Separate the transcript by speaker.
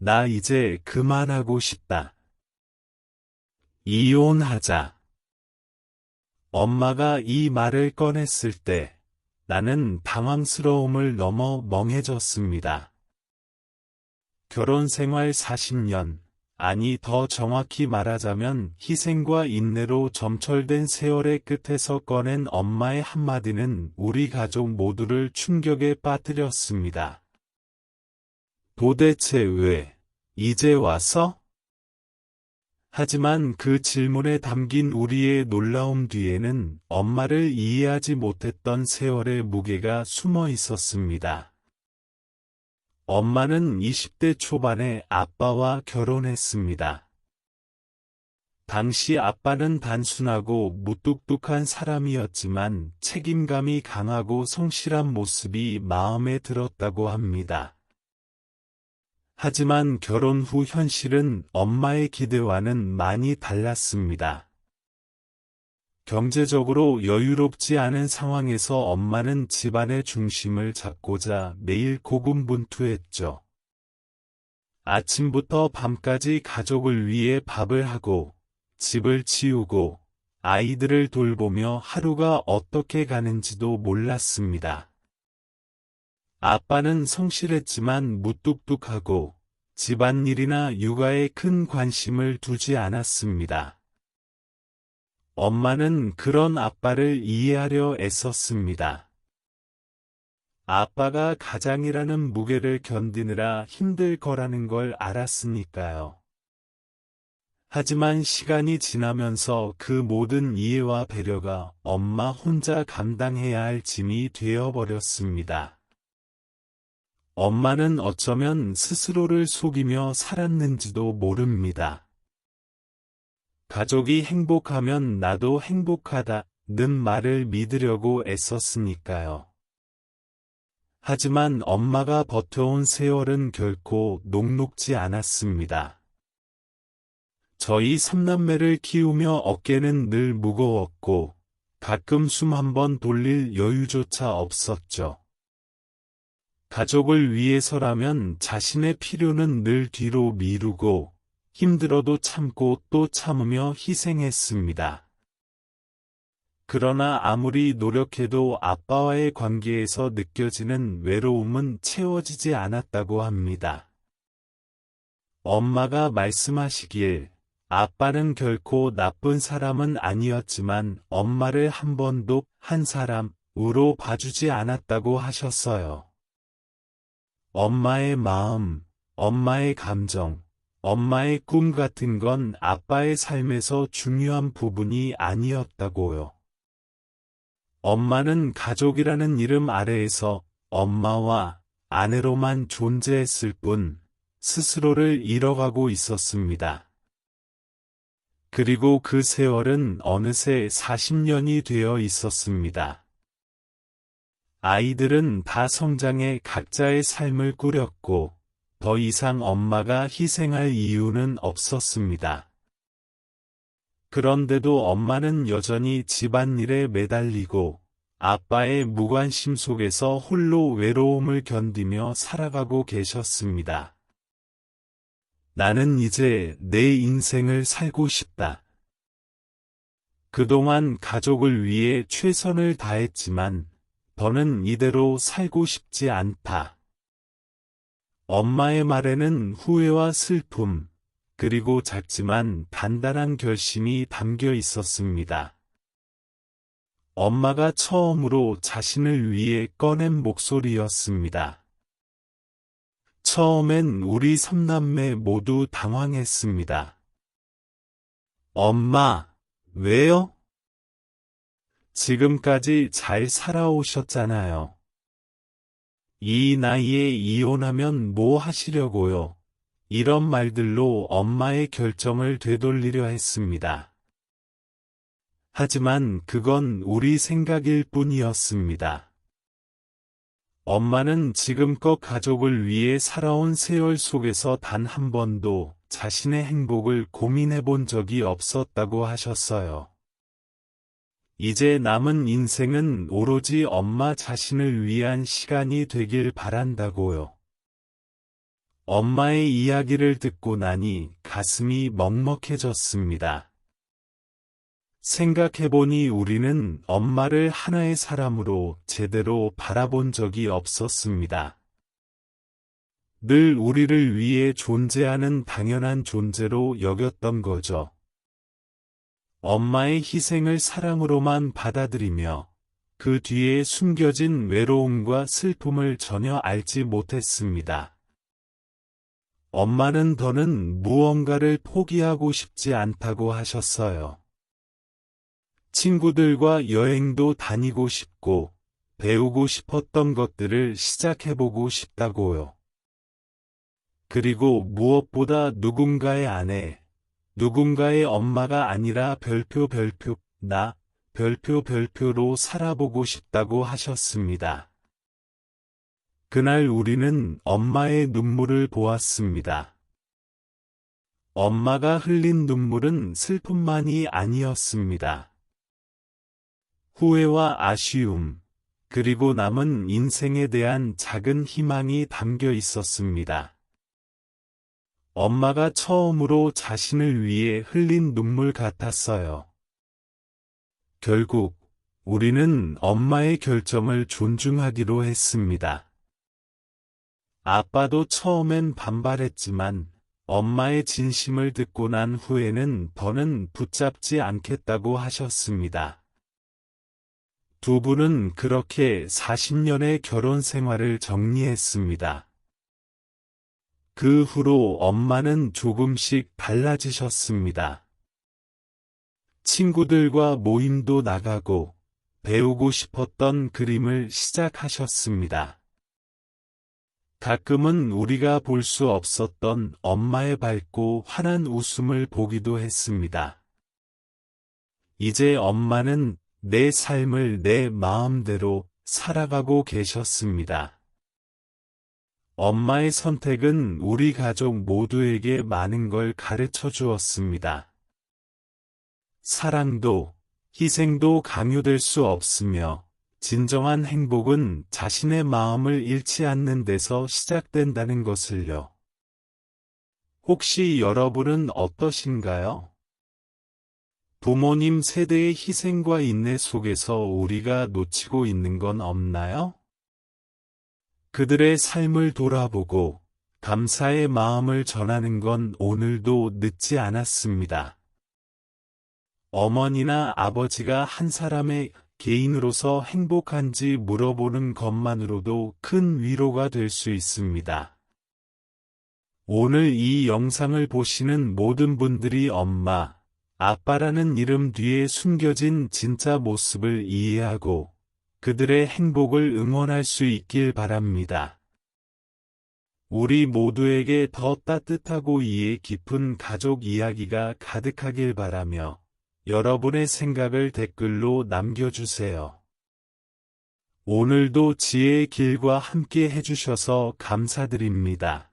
Speaker 1: 나 이제 그만하고 싶다. 이혼하자. 엄마가 이 말을 꺼냈을 때 나는 당황스러움을 넘어 멍해졌습니다. 결혼 생활 40년, 아니 더 정확히 말하자면 희생과 인내로 점철된 세월의 끝에서 꺼낸 엄마의 한마디는 우리 가족 모두를 충격에 빠뜨렸습니다. 도대체 왜, 이제 와서? 하지만 그 질문에 담긴 우리의 놀라움 뒤에는 엄마를 이해하지 못했던 세월의 무게가 숨어 있었습니다. 엄마는 20대 초반에 아빠와 결혼했습니다. 당시 아빠는 단순하고 무뚝뚝한 사람이었지만 책임감이 강하고 성실한 모습이 마음에 들었다고 합니다. 하지만 결혼 후 현실은 엄마의 기대와는 많이 달랐습니다. 경제적으로 여유롭지 않은 상황에서 엄마는 집안의 중심을 잡고자 매일 고군분투했죠. 아침부터 밤까지 가족을 위해 밥을 하고, 집을 치우고, 아이들을 돌보며 하루가 어떻게 가는지도 몰랐습니다. 아빠는 성실했지만 무뚝뚝하고 집안일이나 육아에 큰 관심을 두지 않았습니다. 엄마는 그런 아빠를 이해하려 애썼습니다. 아빠가 가장이라는 무게를 견디느라 힘들 거라는 걸 알았으니까요. 하지만 시간이 지나면서 그 모든 이해와 배려가 엄마 혼자 감당해야 할 짐이 되어버렸습니다. 엄마는 어쩌면 스스로를 속이며 살았는지도 모릅니다. 가족이 행복하면 나도 행복하다는 말을 믿으려고 애썼으니까요. 하지만 엄마가 버텨온 세월은 결코 녹록지 않았습니다. 저희 3남매를 키우며 어깨는 늘 무거웠고 가끔 숨 한 번 돌릴 여유조차 없었죠. 가족을 위해서라면 자신의 필요는 늘 뒤로 미루고 힘들어도 참고 또 참으며 희생했습니다. 그러나 아무리 노력해도 아빠와의 관계에서 느껴지는 외로움은 채워지지 않았다고 합니다. 엄마가 말씀하시길 아빠는 결코 나쁜 사람은 아니었지만 엄마를 한 번도 한 사람으로 봐주지 않았다고 하셨어요. 엄마의 마음, 엄마의 감정, 엄마의 꿈 같은 건 아빠의 삶에서 중요한 부분이 아니었다고요. 엄마는 가족이라는 이름 아래에서 엄마와 아내로만 존재했을 뿐 스스로를 잃어가고 있었습니다. 그리고 그 세월은 어느새 40년이 되어 있었습니다. 아이들은 다 성장해 각자의 삶을 꾸렸고 더 이상 엄마가 희생할 이유는 없었습니다. 그런데도 엄마는 여전히 집안일에 매달리고 아빠의 무관심 속에서 홀로 외로움을 견디며 살아가고 계셨습니다. 나는 이제 내 인생을 살고 싶다. 그동안 가족을 위해 최선을 다했지만 더는 이대로 살고 싶지 않다. 엄마의 말에는 후회와 슬픔, 그리고 작지만 단단한 결심이 담겨 있었습니다. 엄마가 처음으로 자신을 위해 꺼낸 목소리였습니다. 처음엔 우리 3남매 모두 당황했습니다. 엄마, 왜요? 지금까지 잘 살아오셨잖아요. 이 나이에 이혼하면 뭐 하시려고요? 이런 말들로 엄마의 결정을 되돌리려 했습니다. 하지만 그건 우리 생각일 뿐이었습니다. 엄마는 지금껏 가족을 위해 살아온 세월 속에서 단 한 번도 자신의 행복을 고민해 본 적이 없었다고 하셨어요. 이제 남은 인생은 오로지 엄마 자신을 위한 시간이 되길 바란다고요. 엄마의 이야기를 듣고 나니 가슴이 먹먹해졌습니다. 생각해보니 우리는 엄마를 하나의 사람으로 제대로 바라본 적이 없었습니다. 늘 우리를 위해 존재하는 당연한 존재로 여겼던 거죠. 엄마의 희생을 사랑으로만 받아들이며 그 뒤에 숨겨진 외로움과 슬픔을 전혀 알지 못했습니다. 엄마는 더는 무언가를 포기하고 싶지 않다고 하셨어요. 친구들과 여행도 다니고 싶고 배우고 싶었던 것들을 시작해보고 싶다고요. 그리고 무엇보다 누군가의 아내, 누군가의 엄마가 아니라 나, 별표로 살아보고 싶다고 하셨습니다. 그날 우리는 엄마의 눈물을 보았습니다. 엄마가 흘린 눈물은 슬픔만이 아니었습니다. 후회와 아쉬움, 그리고 남은 인생에 대한 작은 희망이 담겨 있었습니다. 엄마가 처음으로 자신을 위해 흘린 눈물 같았어요. 결국 우리는 엄마의 결정을 존중하기로 했습니다. 아빠도 처음엔 반발했지만 엄마의 진심을 듣고 난 후에는 더는 붙잡지 않겠다고 하셨습니다. 두 분은 그렇게 40년의 결혼 생활을 정리했습니다. 그 후로 엄마는 조금씩 달라지셨습니다. 친구들과 모임도 나가고 배우고 싶었던 그림을 시작하셨습니다. 가끔은 우리가 볼 수 없었던 엄마의 밝고 환한 웃음을 보기도 했습니다. 이제 엄마는 내 삶을 내 마음대로 살아가고 계셨습니다. 엄마의 선택은 우리 가족 모두에게 많은 걸 가르쳐 주었습니다. 사랑도, 희생도 강요될 수 없으며, 진정한 행복은 자신의 마음을 잃지 않는 데서 시작된다는 것을요. 혹시 여러분은 어떠신가요? 부모님 세대의 희생과 인내 속에서 우리가 놓치고 있는 건 없나요? 그들의 삶을 돌아보고 감사의 마음을 전하는 건 오늘도 늦지 않았습니다. 어머니나 아버지가 한 사람의 개인으로서 행복한지 물어보는 것만으로도 큰 위로가 될 수 있습니다. 오늘 이 영상을 보시는 모든 분들이 엄마, 아빠라는 이름 뒤에 숨겨진 진짜 모습을 이해하고 그들의 행복을 응원할 수 있길 바랍니다. 우리 모두에게 더 따뜻하고 이해 깊은 가족 이야기가 가득하길 바라며 여러분의 생각을 댓글로 남겨주세요. 오늘도 지혜의 길과 함께 해주셔서 감사드립니다.